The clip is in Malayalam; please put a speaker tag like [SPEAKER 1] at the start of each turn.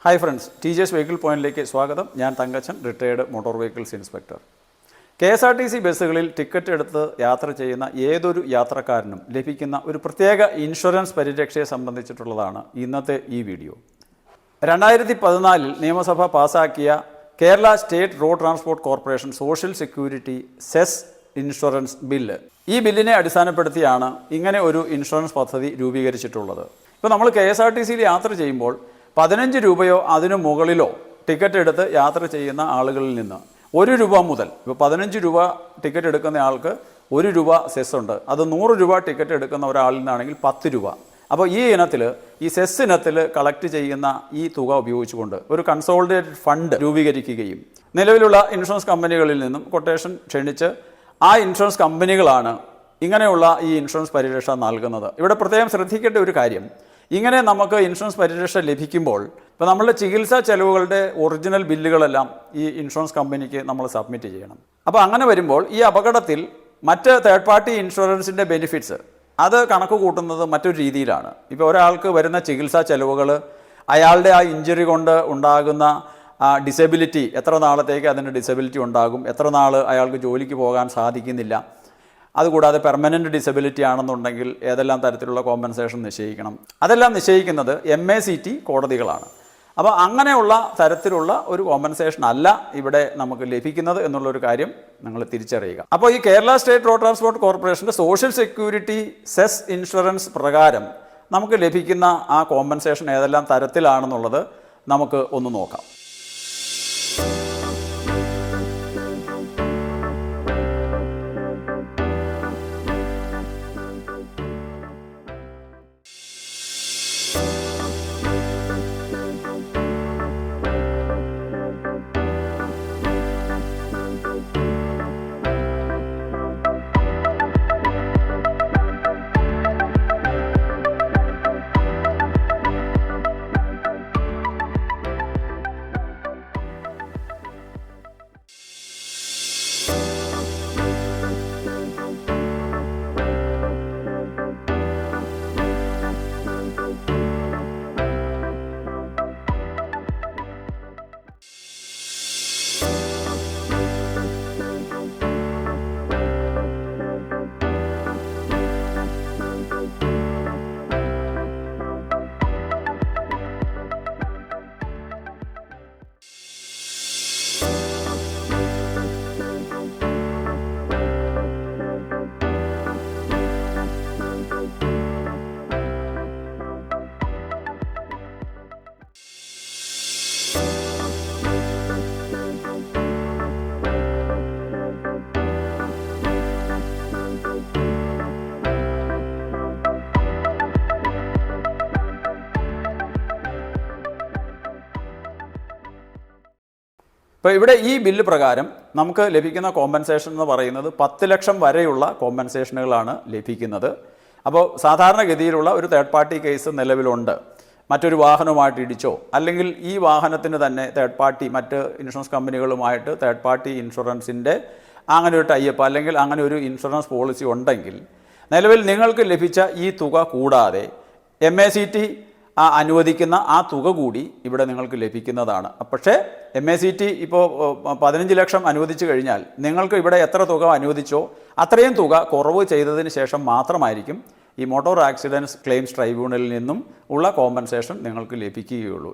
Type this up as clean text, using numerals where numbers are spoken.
[SPEAKER 1] ഹായ് ഫ്രണ്ട്സ്, TJS വെഹിക്കിൾ പോയിന്റിലേക്ക് സ്വാഗതം. ഞാൻ Thankachan, retired motor vehicles inspector. KSRTC ബസ്സുകളിൽ ടിക്കറ്റ് എടുത്ത് യാത്ര ചെയ്യുന്ന ഏതൊരു യാത്രക്കാരനും ലഭിക്കുന്ന ഒരു പ്രത്യേക ഇൻഷുറൻസ് പരിരക്ഷയെ സംബന്ധിച്ചിട്ടുള്ളതാണ് ഇന്നത്തെ ഈ വീഡിയോ. 2014 നിയമസഭ പാസാക്കിയ Kerala state road transport corporation social security cess insurance bill, ഈ ബില്ലിനെ അടിസ്ഥാനപ്പെടുത്തിയാണ് ഇങ്ങനെ ഒരു ഇൻഷുറൻസ് പദ്ധതി രൂപീകരിച്ചിട്ടുള്ളത്. ഇപ്പോൾ നമ്മൾ KSRTCയിൽ യാത്ര ചെയ്യുമ്പോൾ 15 രൂപയോ അതിനു മുകളിലോ ടിക്കറ്റ് എടുത്ത് യാത്ര ചെയ്യുന്ന ആളുകളിൽ നിന്ന് 1 രൂപ മുതൽ, ഇപ്പോൾ 15 രൂപ ടിക്കറ്റ് എടുക്കുന്ന ആൾക്ക് 1 രൂപ സെസ് ഉണ്ട്. അത് 100 രൂപ ടിക്കറ്റ് എടുക്കുന്ന ഒരാളിൽ നിന്നാണെങ്കിൽ 10 രൂപ. അപ്പോൾ ഈ ഇനത്തിൽ, ഈ സെസ് ഇനത്തിൽ കളക്ട് ചെയ്യുന്ന ഈ തുക ഉപയോഗിച്ചുകൊണ്ട് ഒരു കൺസോളിഡേറ്റഡ് ഫണ്ട് രൂപീകരിക്കുകയും നിലവിലുള്ള ഇൻഷുറൻസ് കമ്പനികളിൽ നിന്നും കൊട്ടേഷൻ ക്ഷണിച്ച് ആ ഇൻഷുറൻസ് കമ്പനികളാണ് ഇങ്ങനെയുള്ള ഈ ഇൻഷുറൻസ് പരിരക്ഷ നൽകുന്നത്. ഇവിടെ പ്രത്യേകം ശ്രദ്ധിക്കേണ്ട ഒരു കാര്യം, ഇങ്ങനെ നമുക്ക് ഇൻഷുറൻസ് പരിരക്ഷ ലഭിക്കുമ്പോൾ ഇപ്പോൾ നമ്മളുടെ ചികിത്സാ ചെലവുകളുടെ ഒറിജിനൽ ബില്ലുകളെല്ലാം ഈ ഇൻഷുറൻസ് കമ്പനിക്ക് നമ്മൾ സബ്മിറ്റ് ചെയ്യണം. അപ്പോൾ അങ്ങനെ വരുമ്പോൾ ഈ അപകടത്തിൽ മറ്റ് തേർഡ് പാർട്ടി ഇൻഷുറൻസിൻ്റെ ബെനിഫിറ്റ്സ് അത് കണക്ക് കൂട്ടുന്നത് മറ്റൊരു രീതിയിലാണ്. ഇപ്പോൾ ഒരാൾക്ക് വരുന്ന ചികിത്സാ ചെലവുകൾ, അയാളുടെ ആ ഇഞ്ചുറി കൊണ്ട് ഉണ്ടാകുന്ന ഡിസബിലിറ്റി, എത്ര നാളത്തേക്ക് അതിൻ്റെ ഡിസബിലിറ്റി ഉണ്ടാകും, എത്ര നാൾ അയാൾക്ക് ജോലിക്ക് പോകാൻ സാധിക്കുന്നില്ല, അതുകൂടാതെ പെർമനൻറ്റ് ഡിസബിലിറ്റി ആണെന്നുണ്ടെങ്കിൽ ഏതെല്ലാം തരത്തിലുള്ള കോമ്പൻസേഷൻ നിശ്ചയിക്കണം, അതെല്ലാം നിശ്ചയിക്കുന്നത് MACT കോടതികളാണ്. അപ്പോൾ അങ്ങനെയുള്ള തരത്തിലുള്ള ഒരു കോമ്പൻസേഷൻ അല്ല ഇവിടെ നമുക്ക് ലഭിക്കുന്നത് എന്നുള്ളൊരു കാര്യം നിങ്ങൾ തിരിച്ചറിയുക. അപ്പോൾ ഈ കേരള സ്റ്റേറ്റ് റോഡ് ട്രാൻസ്പോർട്ട് കോർപ്പറേഷൻ്റെ സോഷ്യൽ സെക്യൂരിറ്റി സെസ് ഇൻഷുറൻസ് പ്രകാരം നമുക്ക് ലഭിക്കുന്ന ആ കോമ്പൻസേഷൻ ഏതെല്ലാം തരത്തിലാണെന്നുള്ളത് നമുക്ക് ഒന്ന് നോക്കാം. ഇപ്പോൾ ഇവിടെ ഈ ബില്ല് പ്രകാരം നമുക്ക് ലഭിക്കുന്ന കോമ്പൻസേഷൻ എന്ന് പറയുന്നത് 10 ലക്ഷം വരെയുള്ള കോമ്പൻസേഷനുകളാണ് ലഭിക്കുന്നത്. അപ്പോൾ സാധാരണഗതിയിലുള്ള ഒരു തേർഡ് പാർട്ടി കേസ് നിലവിലുണ്ട്. മറ്റൊരു വാഹനവുമായിട്ട് ഇടിച്ചോ, അല്ലെങ്കിൽ ഈ വാഹനത്തിന് തന്നെ തേർഡ് പാർട്ടി മറ്റ് ഇൻഷുറൻസ് കമ്പനികളുമായിട്ട് തേർഡ് പാർട്ടി ഇൻഷുറൻസിൻ്റെ അങ്ങനെ ഒരു ടൈപ്പ്, അല്ലെങ്കിൽ അങ്ങനെ ഒരു ഇൻഷുറൻസ് പോളിസി ഉണ്ടെങ്കിൽ നിലവിൽ നിങ്ങൾക്ക് ലഭിച്ച ഈ തുക കൂടാതെ MACT അനുവദിക്കുന്ന ആ തുക കൂടി ഇവിടെ നിങ്ങൾക്ക് ലഭിക്കുന്നതാണ്. പക്ഷേ MACT ഇപ്പോൾ 15 ലക്ഷം അനുവദിച്ചു കഴിഞ്ഞാൽ നിങ്ങൾക്ക് ഇവിടെ എത്ര തുക അനുവദിച്ചോ അത്രയും തുക കുറവ് ചെയ്തതിന് ശേഷം മാത്രമായിരിക്കും ഈ മോട്ടോർ ആക്സിഡൻറ്റ്സ് ക്ലെയിംസ് ട്രൈബ്യൂണലിൽ നിന്നും ഉള്ള കോമ്പൻസേഷൻ നിങ്ങൾക്ക് ലഭിക്കുകയുള്ളൂ.